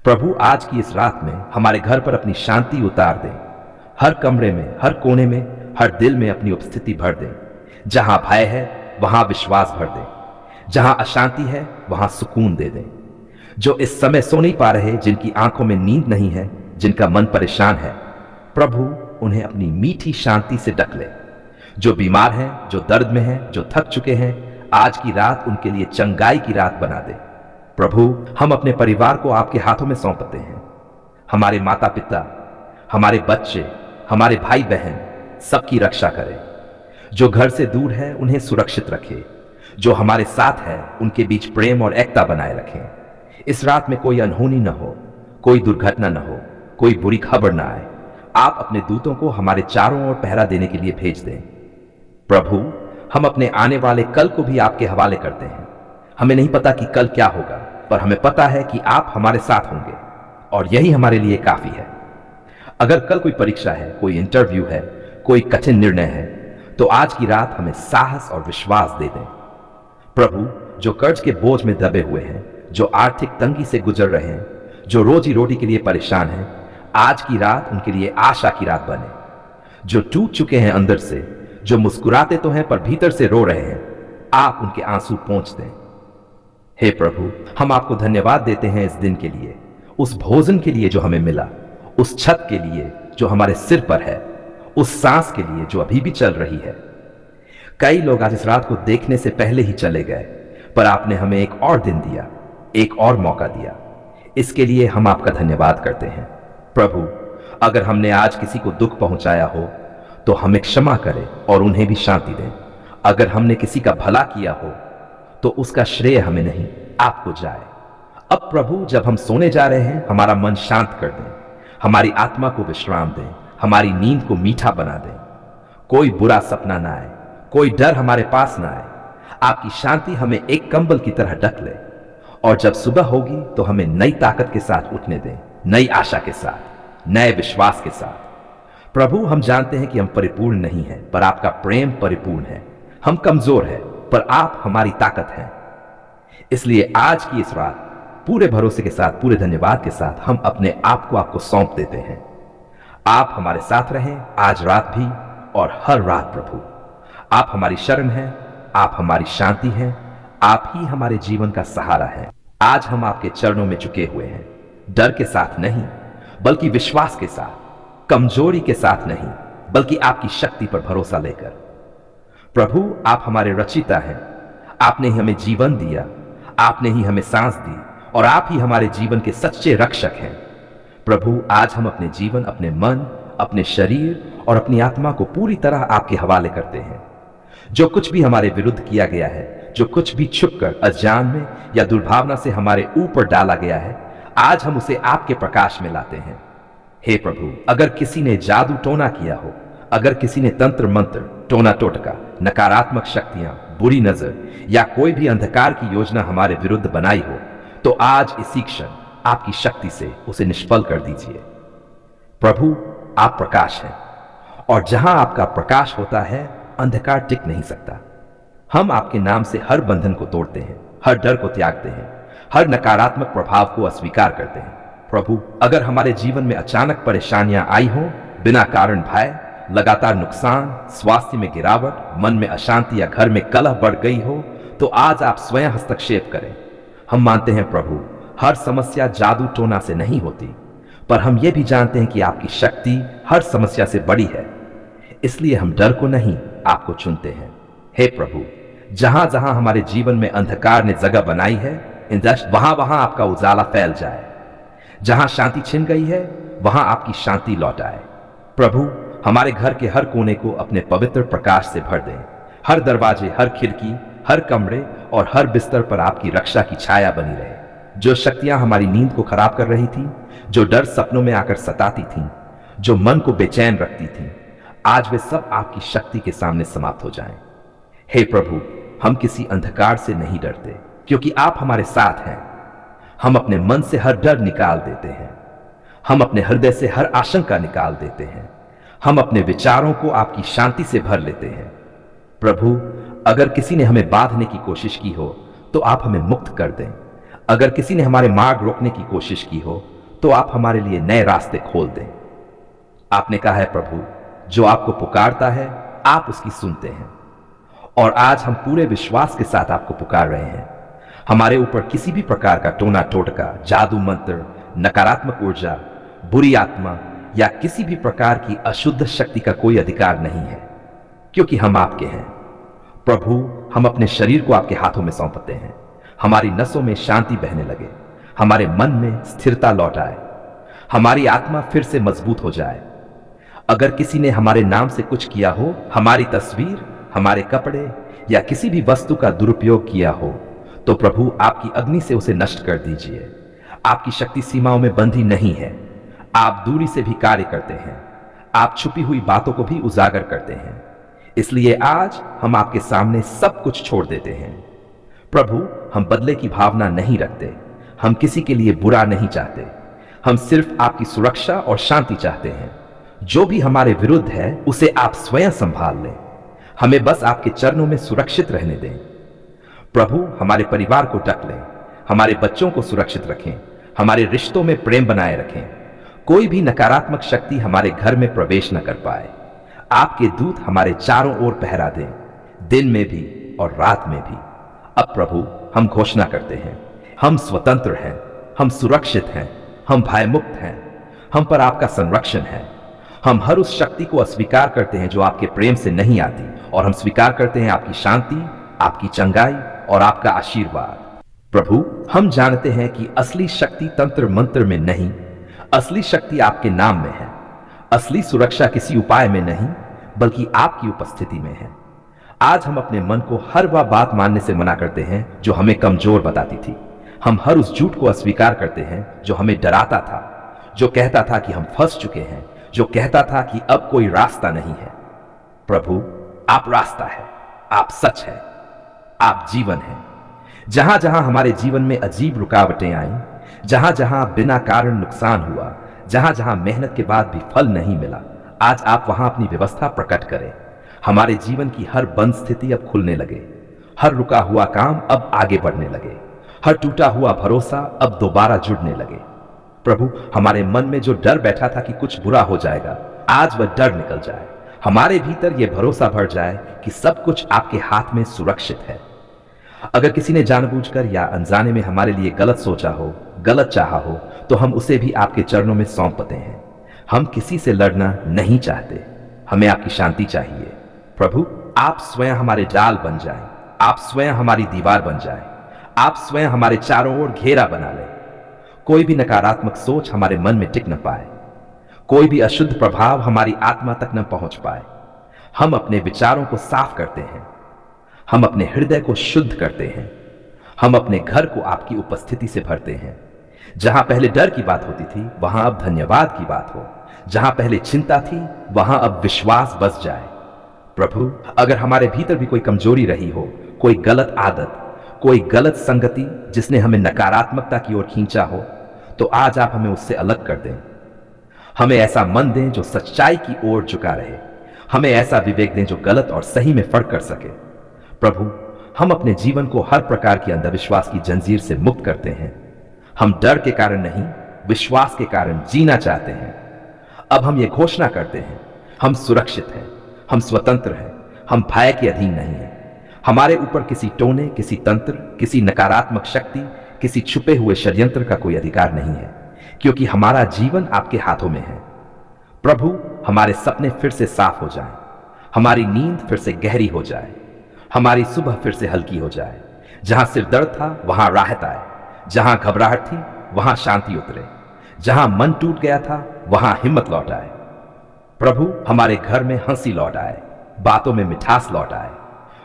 प्रभु आज की इस रात में हमारे घर पर अपनी शांति उतार दें। हर कमरे में, हर कोने में, हर दिल में अपनी उपस्थिति भर दें। जहां भय है वहां विश्वास भर दें। जहां अशांति है वहां सुकून दे दें। जो इस समय सो नहीं पा रहे, जिनकी आंखों में नींद नहीं है, जिनका मन परेशान है, प्रभु उन्हें अपनी मीठी शांति से ढक ले। जो बीमार हैं, जो दर्द में हैं, जो थक चुके हैं, आज की रात उनके लिए चंगाई की रात बना दे। प्रभु हम अपने परिवार को आपके हाथों में सौंपते हैं। हमारे माता पिता, हमारे बच्चे, हमारे भाई बहन, सबकी रक्षा करें। जो घर से दूर है उन्हें सुरक्षित रखे। जो हमारे साथ है उनके बीच प्रेम और एकता बनाए रखें। इस रात में कोई अनहोनी न हो, कोई दुर्घटना न हो, कोई बुरी खबर न आए। आप अपने दूतों को हमारे चारों ओर पहरा देने के लिए भेज दें। प्रभु हम अपने आने वाले कल को भी आपके हवाले करते हैं। हमें नहीं पता कि कल क्या होगा, पर हमें पता है कि आप हमारे साथ होंगे और यही हमारे लिए काफी है। अगर कल कोई परीक्षा है, कोई इंटरव्यू है, कोई कठिन निर्णय है, तो आज की रात हमें साहस और विश्वास दे दें। प्रभु जो कर्ज के बोझ में दबे हुए हैं, जो आर्थिक तंगी से गुजर रहे हैं, जो रोजी रोटी के लिए परेशान हैं, आज की रात उनके लिए आशा की रात बने। जो टूट चुके हैं अंदर से, जो मुस्कुराते तो हैं पर भीतर से रो रहे हैं, आप उनके आंसू पोंछ दें। हे प्रभु हम आपको धन्यवाद देते हैं इस दिन के लिए, उस भोजन के लिए जो हमें मिला, उस छत के लिए जो हमारे सिर पर है, उस सांस के लिए जो अभी भी चल रही है। कई लोग आज इस रात को देखने से पहले ही चले गए, पर आपने हमें एक और दिन दिया, एक और मौका दिया। इसके लिए हम आपका धन्यवाद करते हैं। प्रभु अगर हमने आज किसी को दुख पहुंचाया हो तो हमें क्षमा करें और उन्हें भी शांति दें। अगर हमने किसी का भला किया हो तो उसका श्रेय हमें नहीं, आपको जाए। अब प्रभु जब हम सोने जा रहे हैं, हमारा मन शांत कर दें, हमारी आत्मा को विश्राम दें, हमारी नींद को मीठा बना दें। कोई बुरा सपना ना आए, कोई डर हमारे पास ना आए। आपकी शांति हमें एक कंबल की तरह ढक ले और जब सुबह होगी तो हमें नई ताकत के साथ उठने दें, नई आशा के साथ, नए विश्वास के साथ। प्रभु हम जानते हैं कि हम परिपूर्ण नहीं हैं, पर आपका प्रेम परिपूर्ण है। हम कमजोर हैं, पर आप हमारी ताकत हैं। इसलिए आज की इस रात पूरे भरोसे के साथ, पूरे धन्यवाद के साथ हम अपने आप को आपको सौंप देते हैं। आप हमारे साथ रहें आज रात भी और हर रात। प्रभु आप हमारी शरण हैं, आप हमारी शांति हैं, आप ही हमारे जीवन का सहारा हैं। आज हम आपके चरणों में झुके हुए हैं, डर के साथ नहीं बल्कि विश्वास के साथ, कमजोरी के साथ नहीं बल्कि आपकी शक्ति पर भरोसा लेकर। प्रभु आप हमारे रचिता हैं, आपने ही हमें जीवन दिया, आपने ही हमें सांस दी और आप ही हमारे जीवन के सच्चे रक्षक हैं। प्रभु आज हम अपने जीवन, अपने मन, अपने शरीर और अपनी आत्मा को पूरी तरह आपके हवाले करते हैं। जो कुछ भी हमारे विरुद्ध किया गया है, जो कुछ भी छुपकर अज्ञान में या दुर्भावना से हमारे ऊपर डाला गया है, आज हम उसे आपके प्रकाश में लाते हैं। हे प्रभु अगर किसी ने जादू टोना किया हो, अगर किसी ने तंत्र मंत्र, टोना टोटका, नकारात्मक शक्तियां, बुरी नजर या कोई भी अंधकार की योजना हमारे विरुद्ध बनाई हो, तो आज इसी क्षण आपकी शक्ति से उसे निष्फल कर दीजिए। प्रभु आप प्रकाश हैं और जहां आपका प्रकाश होता है अंधकार टिक नहीं सकता। हम आपके नाम से हर बंधन को तोड़ते हैं, हर डर को त्यागते हैं, हर नकारात्मक प्रभाव को अस्वीकार करते हैं। प्रभु अगर हमारे जीवन में अचानक परेशानियां आई हो, बिना कारण भय, लगातार नुकसान, स्वास्थ्य में गिरावट, मन में अशांति या घर में कलह बढ़ गई हो, तो आज आप स्वयं हस्तक्षेप करें। हम मानते हैं प्रभु हर समस्या जादू टोना से नहीं होती, पर हम ये भी जानते हैं कि आपकी शक्ति हर समस्या से बड़ी है। इसलिए हम डर को नहीं, आपको चुनते हैं। हे प्रभु जहां जहां हमारे जीवन में अंधकार ने जगह बनाई है, वहां वहां आपका उजाला फैल जाए। जहां शांति छिन गई है वहां आपकी शांति लौट आए। प्रभु हमारे घर के हर कोने को अपने पवित्र प्रकाश से भर दें। हर दरवाजे, हर खिड़की, हर कमरे और हर बिस्तर पर आपकी रक्षा की छाया बनी रहे। जो शक्तियां हमारी नींद को खराब कर रही थी, जो डर सपनों में आकर सताती थीं, जो मन को बेचैन रखती थीं, आज वे सब आपकी शक्ति के सामने समाप्त हो जाएं। हे प्रभु हम किसी अंधकार से नहीं डरते, क्योंकि आप हमारे साथ हैं। हम अपने मन से हर डर निकाल देते हैं, हम अपने हृदय से हर आशंका निकाल देते हैं, हम अपने विचारों को आपकी शांति से भर लेते हैं। प्रभु अगर किसी ने हमें बांधने की कोशिश की हो तो आप हमें मुक्त कर दें। अगर किसी ने हमारे मार्ग रोकने की कोशिश की हो तो आप हमारे लिए नए रास्ते खोल दें। आपने कहा है प्रभु, जो आपको पुकारता है आप उसकी सुनते हैं। और आज हम पूरे विश्वास के साथ आपको पुकार रहे हैं। हमारे ऊपर किसी भी प्रकार का टोना टोटका, जादू मंत्र, नकारात्मक ऊर्जा, बुरी आत्मा या किसी भी प्रकार की अशुद्ध शक्ति का कोई अधिकार नहीं है, क्योंकि हम आपके हैं। प्रभु, हम अपने शरीर को आपके हाथों में सौंपते हैं। हमारी नसों में शांति बहने लगे, हमारे मन में स्थिरता लौट आए, हमारी आत्मा फिर से मजबूत हो जाए। अगर किसी ने हमारे नाम से कुछ किया हो, हमारी तस्वीर, हमारे कपड़े या किसी भी वस्तु का दुरुपयोग किया हो, तो प्रभु आपकी अग्नि से उसे नष्ट कर दीजिए। आपकी शक्ति सीमाओं में बंधी नहीं है। आप दूरी से भी कार्य करते हैं। आप छुपी हुई बातों को भी उजागर करते हैं। इसलिए आज हम आपके सामने सब कुछ छोड़ देते हैं। प्रभु, हम बदले की भावना नहीं रखते। हम किसी के लिए बुरा नहीं चाहते। हम सिर्फ आपकी सुरक्षा और शांति चाहते हैं। जो भी हमारे विरुद्ध है उसे आप स्वयं संभाल लें। हमें बस आपके चरणों में सुरक्षित रहने दें। प्रभु, हमारे परिवार को ढक लें, हमारे बच्चों को सुरक्षित रखें, हमारे रिश्तों में प्रेम बनाए रखें। कोई भी नकारात्मक शक्ति हमारे घर में प्रवेश न कर पाए। आपके दूत हमारे चारों ओर पहरा दें, दिन में भी और रात में भी। अब प्रभु, हम घोषणा करते हैं, हम स्वतंत्र हैं, हम सुरक्षित हैं, हम भयमुक्त हैं। हम पर आपका संरक्षण है। हम हर उस शक्ति को अस्वीकार करते हैं जो आपके प्रेम से नहीं आती, और हम स्वीकार करते हैं आपकी शांति, आपकी चंगाई और आपका आशीर्वाद। प्रभु, हम जानते हैं कि असली शक्ति तंत्र मंत्र में नहीं, असली शक्ति आपके नाम में है। असली सुरक्षा किसी उपाय में नहीं, बल्कि आपकी उपस्थिति में है। आज हम अपने मन को हर वह बात मानने से मना करते हैं जो हमें कमजोर बताती थी। हम हर उस झूठ को अस्वीकार करते हैं जो हमें डराता था, जो कहता था कि हम फंस चुके हैं, जो कहता था कि अब कोई रास्ता नहीं है। प्रभु, आप रास्ता है, आप सच है, आप जीवन है। जहां जहां हमारे जीवन में अजीब रुकावटें आईं, जहां जहां बिना कारण नुकसान हुआ, जहां जहां मेहनत के बाद भी फल नहीं मिला, आज आप वहां अपनी व्यवस्था प्रकट करें। हमारे जीवन की हर बंद स्थिति अब खुलने लगे, हर रुका हुआ काम अब आगे बढ़ने लगे, हर टूटा हुआ भरोसा अब दोबारा जुड़ने लगे। प्रभु, हमारे मन में जो डर बैठा था कि कुछ बुरा हो जाएगा, आज वह डर निकल जाए। हमारे भीतर यह भरोसा भर जाए कि सब कुछ आपके हाथ में सुरक्षित है। अगर किसी ने जानबूझकर या अनजाने में हमारे लिए गलत सोचा हो, गलत चाहा हो, तो हम उसे भी आपके चरणों में सौंपते हैं। हम किसी से लड़ना नहीं चाहते, हमें आपकी शांति चाहिए। प्रभु, आप स्वयं हमारे जाल बन जाएं, आप स्वयं हमारी दीवार बन जाएं, आप स्वयं हमारे चारों ओर घेरा बना लें। कोई भी नकारात्मक सोच हमारे मन में टिक न पाए, कोई भी अशुद्ध प्रभाव हमारी आत्मा तक न पहुंच पाए। हम अपने विचारों को साफ करते हैं, हम अपने हृदय को शुद्ध करते हैं, हम अपने घर को आपकी उपस्थिति से भरते हैं। जहां पहले डर की बात होती थी, वहां अब धन्यवाद की बात हो। जहां पहले चिंता थी, वहां अब विश्वास बस जाए। प्रभु, अगर हमारे भीतर भी कोई कमजोरी रही हो, कोई गलत आदत, कोई गलत संगति जिसने हमें नकारात्मकता की ओर खींचा हो, तो आज आप हमें उससे अलग कर दें। हमें ऐसा मन दें जो सच्चाई की ओर झुका रहे। हमें ऐसा विवेक दें जो गलत और सही में फर्क कर सके। प्रभु, हम अपने जीवन को हर प्रकार की अंधविश्वास की जंजीर से मुक्त करते हैं। हम डर के कारण नहीं, विश्वास के कारण जीना चाहते हैं। अब हम ये घोषणा करते हैं, हम सुरक्षित हैं, हम स्वतंत्र हैं, हम भय के अधीन नहीं हैं। हमारे ऊपर किसी टोने, किसी तंत्र, किसी नकारात्मक शक्ति, किसी छुपे हुए षड्यंत्र का कोई अधिकार नहीं है, क्योंकि हमारा जीवन आपके हाथों में है। प्रभु, हमारे सपने फिर से साफ हो जाएं, हमारी नींद फिर से गहरी हो जाए, हमारी सुबह फिर से हल्की हो जाए। जहां सिर दर्द था वहां राहत आए, जहां घबराहट थी वहां शांति उतरे, जहां मन टूट गया था वहां हिम्मत लौट आए। प्रभु, हमारे घर में हंसी लौट आए, बातों में मिठास लौट आए,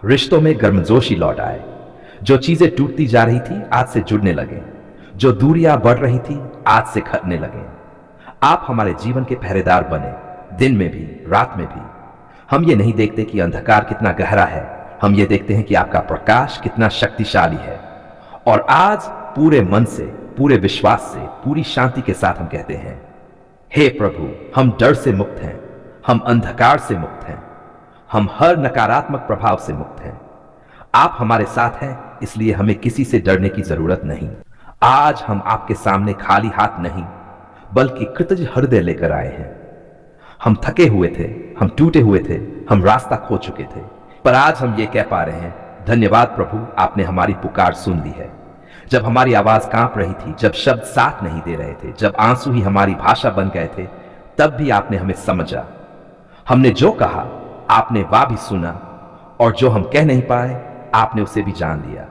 रिश्तों में गर्मजोशी लौट आए। जो चीजें टूटती जा रही थी आज से जुड़ने लगे, जो दूरियां बढ़ रही थी आज से घटने लगे। आप हमारे जीवन के पहरेदार बने, दिन में भी रात में भी। हम ये नहीं देखते कि अंधकार कितना गहरा है, हम ये देखते हैं कि आपका प्रकाश कितना शक्तिशाली है। और आज पूरे मन से, पूरे विश्वास से, पूरी शांति के साथ हम कहते हैं, हे प्रभु, हम डर से मुक्त हैं, हम अंधकार से मुक्त हैं, हम हर नकारात्मक प्रभाव से मुक्त हैं। आप हमारे साथ हैं, इसलिए हमें किसी से डरने की जरूरत नहीं। आज हम आपके सामने खाली हाथ नहीं बल्कि कृतज्ञ हृदय लेकर आए हैं। हम थके हुए थे, हम टूटे हुए थे, हम रास्ता खो चुके थे, पर आज हम ये कह पा रहे हैं, धन्यवाद प्रभु, आपने हमारी पुकार सुन ली है। जब हमारी आवाज कांप रही थी, जब शब्द साथ नहीं दे रहे थे, जब आंसू ही हमारी भाषा बन गए थे, तब भी आपने हमें समझा। हमने जो कहा आपने वह भी सुना, और जो हम कह नहीं पाए आपने उसे भी जान लिया।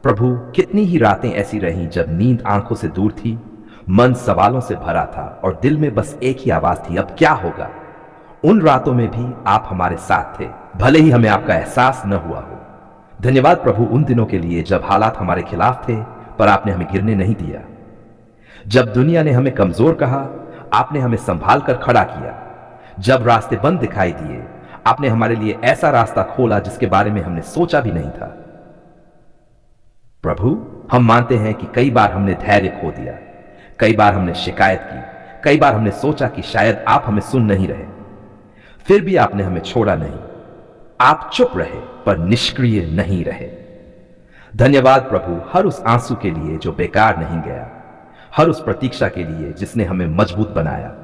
प्रभु, कितनी ही रातें ऐसी रहीं जब नींद आंखों से दूर थी, मन सवालों से भरा था और दिल में बस एक ही आवाज थी, अब क्या होगा। उन रातों में भी आप हमारे साथ थे, भले ही हमें आपका एहसास न हुआ हो। धन्यवाद प्रभु उन दिनों के लिए जब हालात हमारे खिलाफ थे, पर आपने हमें गिरने नहीं दिया। जब दुनिया ने हमें कमजोर कहा, आपने हमें संभाल कर खड़ा किया। जब रास्ते बंद दिखाई दिए, आपने हमारे लिए ऐसा रास्ता खोला जिसके बारे में हमने सोचा भी नहीं था। प्रभु, हम मानते हैं कि कई बार हमने धैर्य खो दिया, कई बार हमने शिकायत की, कई बार हमने सोचा कि शायद आप हमें सुन नहीं रहे। फिर भी आपने हमें छोड़ा नहीं। आप चुप रहे पर निष्क्रिय नहीं रहे। धन्यवाद प्रभु हर उस आंसू के लिए जो बेकार नहीं गया, हर उस प्रतीक्षा के लिए जिसने हमें मजबूत बनाया,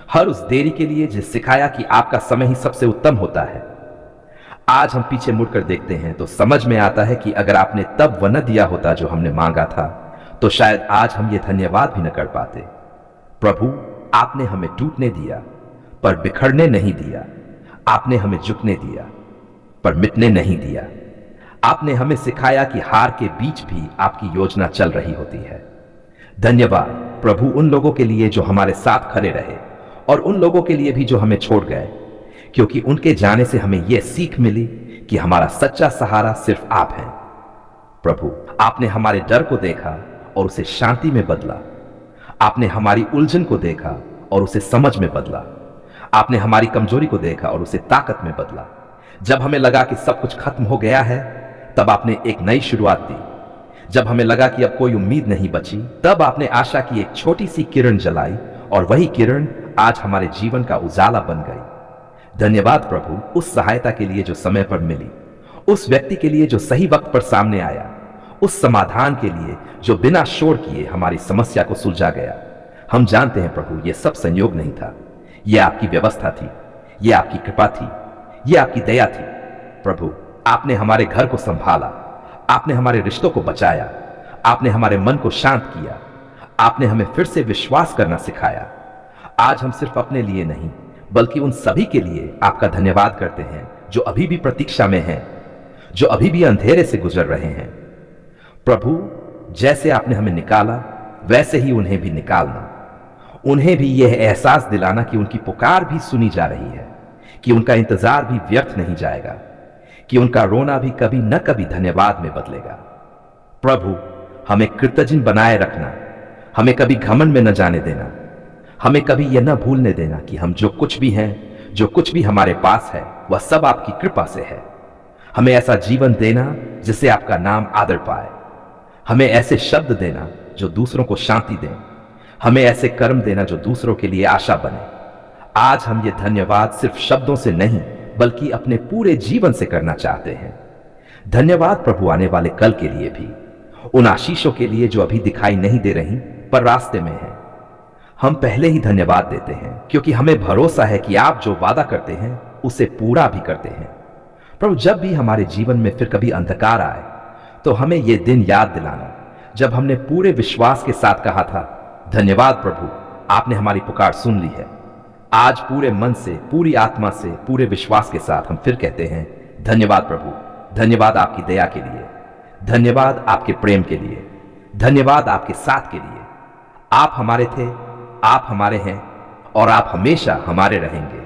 हर उस देरी के लिए जिस सिखाया कि आपका समय ही सबसे उत्तम होता है। आज हम पीछे मुड़कर देखते हैं तो समझ में आता है कि अगर आपने तब वह न दिया होता जो हमने मांगा था, तो शायद आज हम ये धन्यवाद भी न कर पाते। प्रभु, आपने हमें टूटने दिया पर बिखरने नहीं दिया। आपने हमें झुकने दिया पर मिटने नहीं दिया। आपने हमें सिखाया कि हार के बीच भी आपकी योजना चल रही होती है। धन्यवाद प्रभु उन लोगों के लिए जो हमारे साथ खड़े रहे और उन लोगों के लिए भी जो हमें छोड़ गए, क्योंकि उनके जाने से हमें यह सीख मिली कि हमारा सच्चा सहारा सिर्फ आप हैं। प्रभु, आपने हमारे डर को देखा और उसे शांति में बदला। आपने हमारी उलझन को देखा और उसे समझ में बदला। आपने हमारी कमजोरी को देखा और उसे ताकत में बदला। जब हमें लगा कि सब कुछ खत्म हो गया है, तब आपने एक नई शुरुआत दी। जब हमें लगा कि अब कोई उम्मीद नहीं बची, तब आपने आशा की एक छोटी सी किरण जलाई, और वही किरण आज हमारे जीवन का उजाला बन गई। धन्यवाद प्रभु उस सहायता के लिए जो समय पर मिली, उस व्यक्ति के लिए जो सही वक्त पर सामने आया, उस समाधान के लिए जो बिना शोर किए हमारी समस्या को सुलझा गया। हम जानते हैं प्रभु, यह सब संयोग नहीं था, यह आपकी व्यवस्था थी, यह आपकी कृपा थी, यह आपकी दया थी। प्रभु, आपने हमारे घर को संभाला, आपने हमारे रिश्तों को बचाया, आपने हमारे मन को शांत किया, आपने हमें फिर से विश्वास करना सिखाया। आज हम सिर्फ अपने लिए नहीं बल्कि उन सभी के लिए आपका धन्यवाद करते हैं जो अभी भी प्रतीक्षा में हैं, जो अभी भी अंधेरे से गुजर रहे हैं। प्रभु, जैसे आपने हमें निकाला वैसे ही उन्हें भी निकालना, उन्हें भी यह एहसास दिलाना कि उनकी पुकार भी सुनी जा रही है, कि उनका इंतजार भी व्यर्थ नहीं जाएगा, कि उनका रोना भी कभी न कभी धन्यवाद में बदलेगा। प्रभु, हमें कृतज्ञ बनाए रखना, हमें कभी घमंड में न जाने देना, हमें कभी यह न भूलने देना कि हम जो कुछ भी हैं, जो कुछ भी हमारे पास है, वह सब आपकी कृपा से है। हमें ऐसा जीवन देना जिससे आपका नाम आदर पाए। हमें ऐसे शब्द देना जो दूसरों को शांति दें। हमें ऐसे कर्म देना जो दूसरों के लिए आशा बने। आज हम ये धन्यवाद सिर्फ शब्दों से नहीं बल्कि अपने पूरे जीवन से करना चाहते हैं। धन्यवाद प्रभु आने वाले कल के लिए भी, उन आशीषों के लिए जो अभी दिखाई नहीं दे रही पर रास्ते में है। हम पहले ही धन्यवाद देते हैं क्योंकि हमें भरोसा है कि आप जो वादा करते हैं उसे पूरा भी करते हैं। प्रभु, जब भी हमारे जीवन में फिर कभी अंधकार आए तो हमें यह दिन याद दिलाना जब हमने पूरे विश्वास के साथ कहा था, धन्यवाद प्रभु, आपने हमारी पुकार सुन ली है। आज पूरे मन से, पूरी आत्मा से, पूरे विश्वास के साथ हम फिर कहते हैं, धन्यवाद प्रभु। धन्यवाद आपकी दया के लिए, धन्यवाद आपके प्रेम के लिए, धन्यवाद आपके साथ के लिए। आप हमारे थे, आप हमारे हैं और आप हमेशा हमारे रहेंगे।